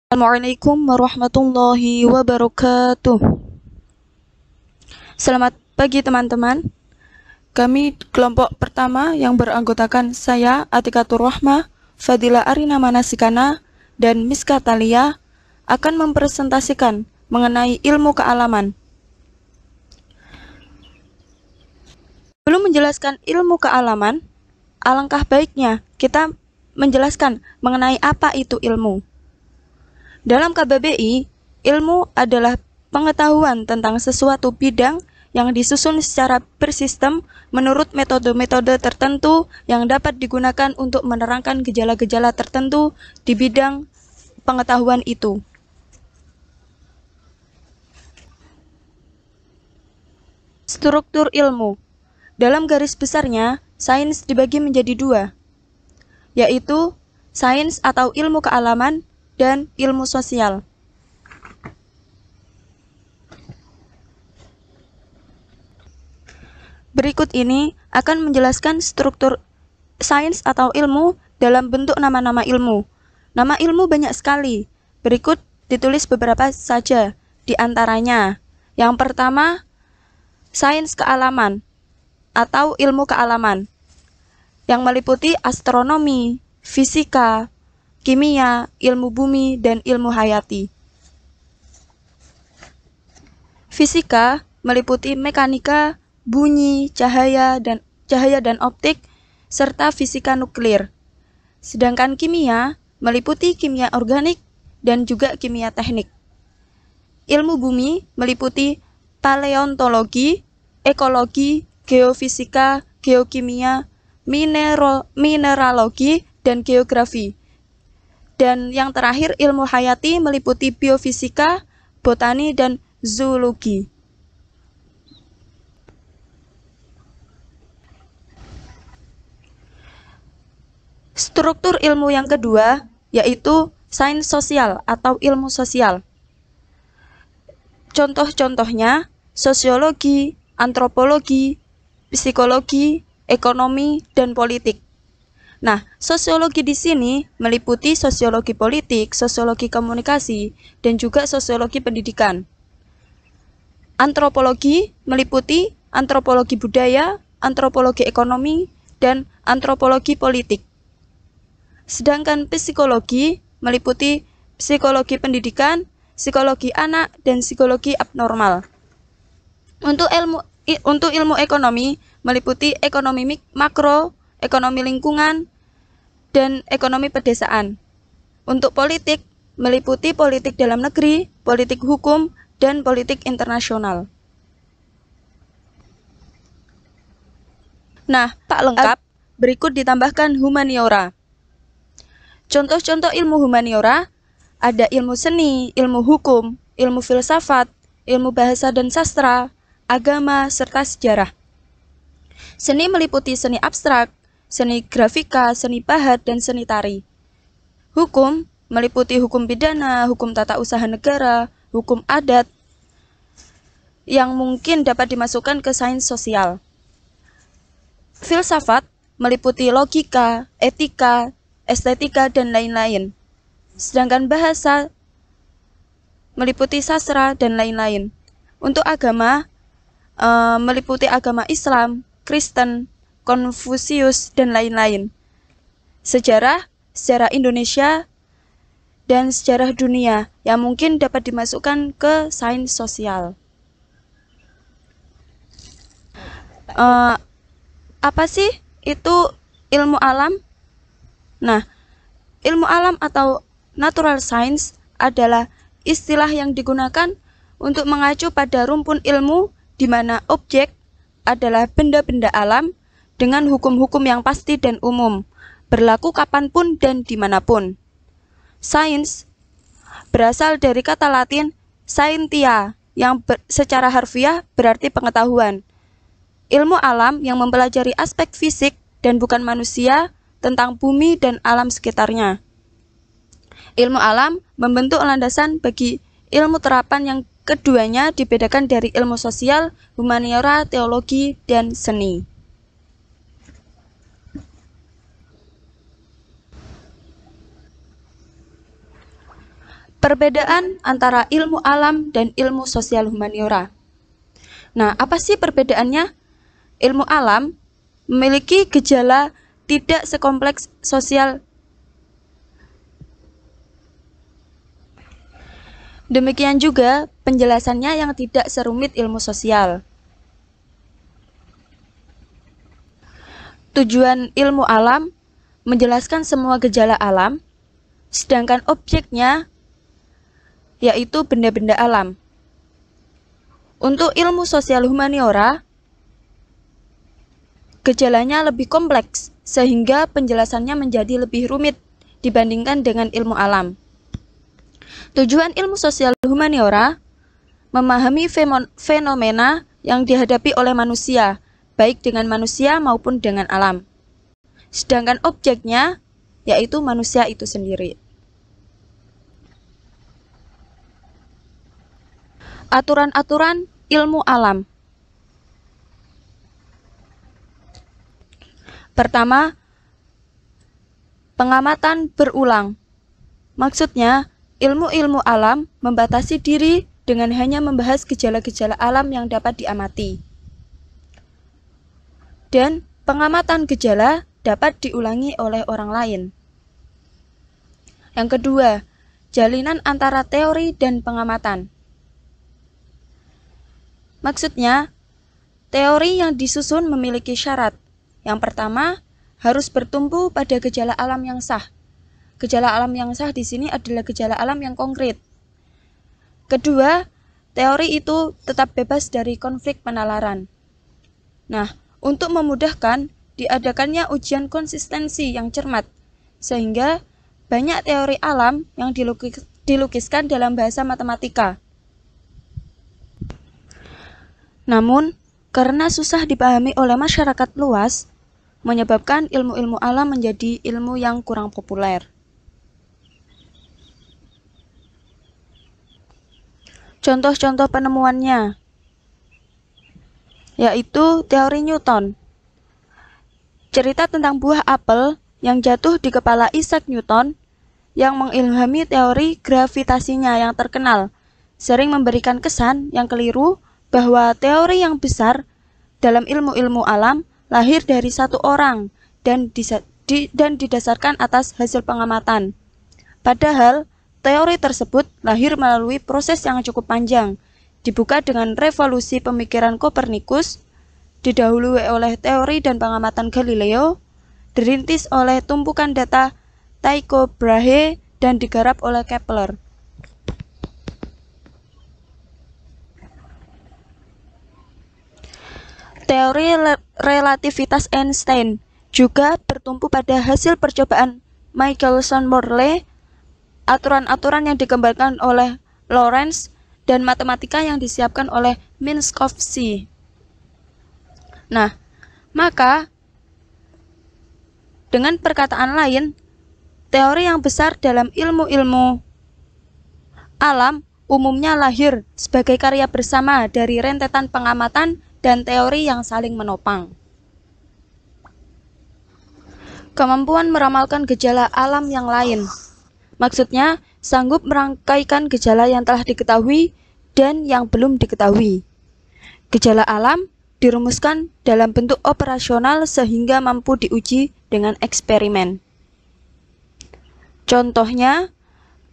Assalamualaikum warahmatullahi wabarakatuh. Selamat pagi teman-teman. Kami kelompok pertama yang beranggotakan saya, Atikatur Rahmah, Fadila Arina Manasikana, dan Miska Talia akan mempresentasikan mengenai ilmu kealaman. Sebelum menjelaskan ilmu kealaman, alangkah baiknya kita menjelaskan mengenai apa itu ilmu. Dalam KBBI, ilmu adalah pengetahuan tentang sesuatu bidang yang disusun secara bersistem menurut metode-metode tertentu yang dapat digunakan untuk menerangkan gejala-gejala tertentu di bidang pengetahuan itu. Struktur ilmu. Dalam garis besarnya, sains dibagi menjadi dua, yaitu sains atau ilmu kealaman dan ilmu sosial. Berikut ini akan menjelaskan struktur sains atau ilmu dalam bentuk nama-nama ilmu. Nama ilmu banyak sekali. Berikut ditulis beberapa saja di antaranya. Yang pertama, sains kealaman atau ilmu kealaman yang meliputi astronomi, fisika, kimia, ilmu bumi, dan ilmu hayati. Fisika meliputi mekanika, bunyi, cahaya dan optik, serta fisika nuklir. Sedangkan kimia meliputi kimia organik dan juga kimia teknik. Ilmu bumi meliputi paleontologi, ekologi, geofisika, geokimia, mineralogi, dan geografi. Dan yang terakhir, ilmu hayati meliputi biofisika, botani, dan zoologi. Struktur ilmu yang kedua yaitu sains sosial atau ilmu sosial. Contoh-contohnya sosiologi, antropologi, psikologi, ekonomi, dan politik. Nah, sosiologi di sini meliputi sosiologi politik, sosiologi komunikasi, dan juga sosiologi pendidikan. Antropologi meliputi antropologi budaya, antropologi ekonomi, dan antropologi politik. Sedangkan psikologi meliputi psikologi pendidikan, psikologi anak, dan psikologi abnormal. Untuk ilmu ekonomi meliputi ekonomi makro, ekonomi lingkungan, dan ekonomi pedesaan. Untuk politik, meliputi politik dalam negeri, politik hukum, dan politik internasional. Nah, tak lengkap, berikut ditambahkan humaniora. Contoh-contoh ilmu humaniora ada ilmu seni, ilmu hukum, ilmu filsafat, ilmu bahasa dan sastra, agama, serta sejarah. Seni meliputi seni abstrak, seni grafika, seni pahat, dan seni tari. Hukum meliputi hukum pidana, hukum tata usaha negara, hukum adat, yang mungkin dapat dimasukkan ke sains sosial. Filsafat meliputi logika, etika, estetika, dan lain-lain. Sedangkan bahasa meliputi sastra dan lain-lain. Untuk agama, meliputi agama Islam, Kristen, Konfusius, dan lain-lain. Sejarah Indonesia, dan sejarah dunia yang mungkin dapat dimasukkan ke sains sosial. Apa sih itu ilmu alam? Nah, ilmu alam atau natural science adalah istilah yang digunakan untuk mengacu pada rumpun ilmu di mana objek adalah benda-benda alam dengan hukum-hukum yang pasti dan umum, berlaku kapanpun dan dimanapun. Sains berasal dari kata Latin scientia yang secara harfiah berarti pengetahuan. Ilmu alam yang mempelajari aspek fisik dan bukan manusia tentang bumi dan alam sekitarnya. Ilmu alam membentuk landasan bagi ilmu terapan yang keduanya dibedakan dari ilmu sosial, humaniora, teologi, dan seni. Perbedaan antara ilmu alam dan ilmu sosial humaniora. Nah, apa sih perbedaannya? Ilmu alam memiliki gejala tidak sekompleks sosial. Demikian juga penjelasannya yang tidak serumit ilmu sosial. Tujuan ilmu alam menjelaskan semua gejala alam, sedangkan objeknya yaitu benda-benda alam. Untuk ilmu sosial humaniora, gejalanya lebih kompleks, sehingga penjelasannya menjadi lebih rumit dibandingkan dengan ilmu alam. Tujuan ilmu sosial humaniora memahami fenomena yang dihadapi oleh manusia, baik dengan manusia maupun dengan alam. Sedangkan objeknya yaitu manusia itu sendiri. Aturan-aturan ilmu alam. Pertama, pengamatan berulang. Maksudnya, ilmu-ilmu alam membatasi diri dengan hanya membahas gejala-gejala alam yang dapat diamati. Dan pengamatan gejala dapat diulangi oleh orang lain. Yang kedua, jalinan antara teori dan pengamatan. Maksudnya, teori yang disusun memiliki syarat. Yang pertama, harus bertumpu pada gejala alam yang sah. Gejala alam yang sah di sini adalah gejala alam yang konkret. Kedua, teori itu tetap bebas dari konflik penalaran. Nah, untuk memudahkan, diadakannya ujian konsistensi yang cermat, sehingga banyak teori alam yang dilukiskan dalam bahasa matematika. Namun, karena susah dipahami oleh masyarakat luas, menyebabkan ilmu-ilmu alam menjadi ilmu yang kurang populer. Contoh-contoh penemuannya, yaitu teori Newton. Cerita tentang buah apel yang jatuh di kepala Isaac Newton yang mengilhami teori gravitasinya yang terkenal, sering memberikan kesan yang keliru bahwa teori yang besar dalam ilmu-ilmu alam lahir dari satu orang dan didasarkan atas hasil pengamatan. Padahal, teori tersebut lahir melalui proses yang cukup panjang, dibuka dengan revolusi pemikiran Kopernikus, didahului oleh teori dan pengamatan Galileo, dirintis oleh tumpukan data Tycho Brahe, dan digarap oleh Kepler. Teori relativitas Einstein juga bertumpu pada hasil percobaan Michelson-Morley, aturan-aturan yang dikembangkan oleh Lorentz, dan matematika yang disiapkan oleh Minkowski. Nah, maka dengan perkataan lain, teori yang besar dalam ilmu-ilmu alam umumnya lahir sebagai karya bersama dari rentetan pengamatan dan teori yang saling menopang. Kemampuan meramalkan gejala alam yang lain. Maksudnya, sanggup merangkaikan gejala yang telah diketahui dan yang belum diketahui. Gejala alam dirumuskan dalam bentuk operasional sehingga mampu diuji dengan eksperimen. Contohnya,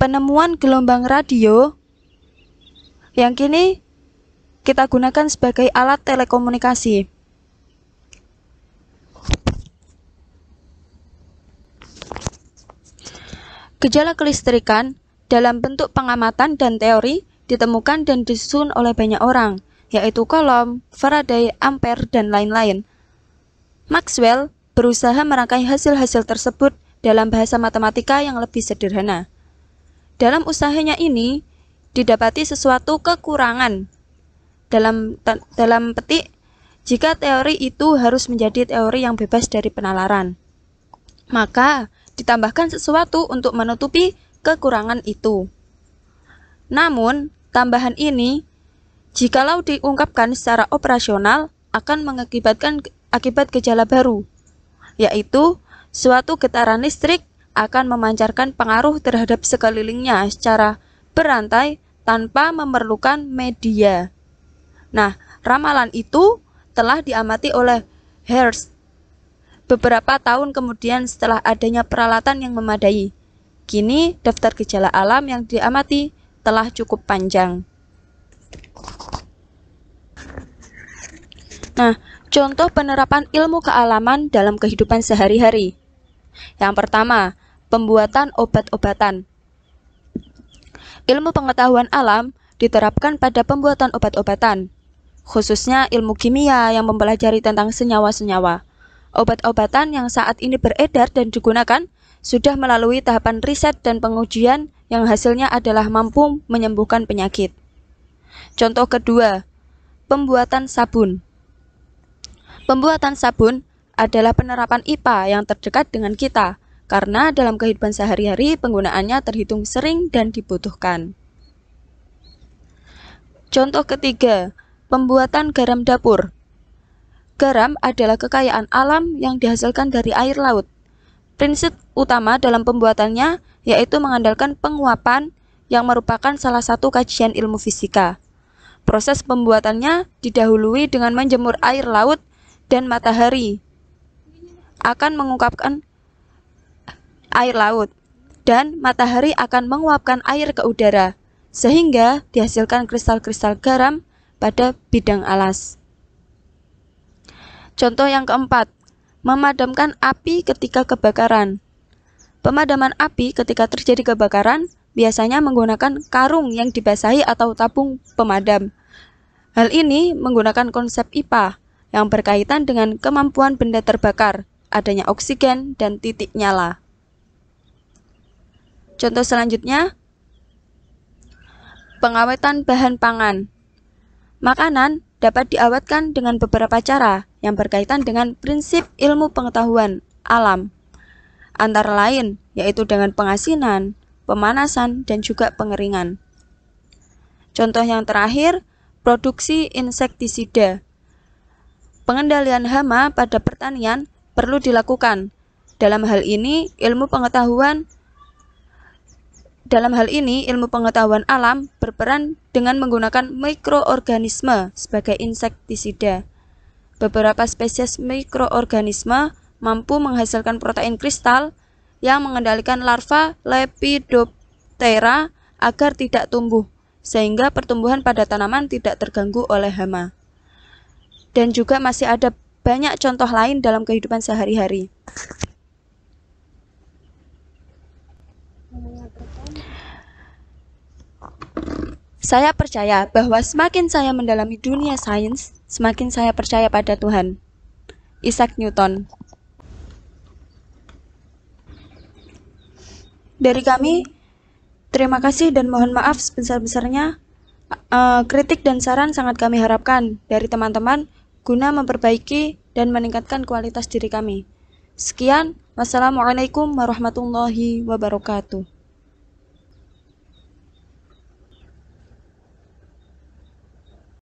penemuan gelombang radio yang kini kita gunakan sebagai alat telekomunikasi. Gejala kelistrikan dalam bentuk pengamatan dan teori ditemukan dan disusun oleh banyak orang, yaitu Coulomb, Faraday, Ampere, dan lain-lain. Maxwell berusaha merangkai hasil-hasil tersebut dalam bahasa matematika yang lebih sederhana. Dalam usahanya ini, didapati sesuatu kekurangan. Dalam petik, jika teori itu harus menjadi teori yang bebas dari penalaran, maka ditambahkan sesuatu untuk menutupi kekurangan itu. Namun, tambahan ini, jikalau diungkapkan secara operasional, akan mengakibatkan gejala baru, yaitu suatu getaran listrik akan memancarkan pengaruh terhadap sekelilingnya secara berantai tanpa memerlukan media. Nah, ramalan itu telah diamati oleh Hertz beberapa tahun kemudian setelah adanya peralatan yang memadai. Kini, daftar gejala alam yang diamati telah cukup panjang. Nah, contoh penerapan ilmu kealaman dalam kehidupan sehari-hari. Yang pertama, pembuatan obat-obatan. Ilmu pengetahuan alam diterapkan pada pembuatan obat-obatan, khususnya ilmu kimia yang mempelajari tentang senyawa-senyawa. Obat-obatan yang saat ini beredar dan digunakan sudah melalui tahapan riset dan pengujian yang hasilnya adalah mampu menyembuhkan penyakit. Contoh kedua, pembuatan sabun. Pembuatan sabun adalah penerapan IPA yang terdekat dengan kita, karena dalam kehidupan sehari-hari penggunaannya terhitung sering dan dibutuhkan. Contoh ketiga, pembuatan garam dapur. Garam adalah kekayaan alam yang dihasilkan dari air laut. Prinsip utama dalam pembuatannya yaitu mengandalkan penguapan yang merupakan salah satu kajian ilmu fisika. Proses pembuatannya didahului dengan menjemur air laut dan matahari akan mengungkapkan air laut dan matahari akan menguapkan air ke udara sehingga dihasilkan kristal-kristal garam pada bidang alas. Contoh yang keempat, memadamkan api ketika kebakaran. Pemadaman api ketika terjadi kebakaran biasanya menggunakan karung yang dibasahi atau tabung pemadam. Hal ini menggunakan konsep IPA yang berkaitan dengan kemampuan benda terbakar, adanya oksigen, dan titik nyala. Contoh selanjutnya, pengawetan bahan pangan. Makanan dapat diawetkan dengan beberapa cara yang berkaitan dengan prinsip ilmu pengetahuan alam, antara lain yaitu dengan pengasinan, pemanasan, dan juga pengeringan. Contoh yang terakhir, produksi insektisida. Pengendalian hama pada pertanian perlu dilakukan. Dalam hal ini, ilmu pengetahuan alam berperan dengan menggunakan mikroorganisme sebagai insektisida. Beberapa spesies mikroorganisme mampu menghasilkan protein kristal yang mengendalikan larva Lepidoptera agar tidak tumbuh, sehingga pertumbuhan pada tanaman tidak terganggu oleh hama. Dan juga masih ada banyak contoh lain dalam kehidupan sehari-hari. Saya percaya bahwa semakin saya mendalami dunia sains, semakin saya percaya pada Tuhan. Isaac Newton. Dari kami, terima kasih dan mohon maaf sebesar-besarnya. Kritik dan saran sangat kami harapkan dari teman-teman guna memperbaiki dan meningkatkan kualitas diri kami. Sekian, wassalamualaikum warahmatullahi wabarakatuh.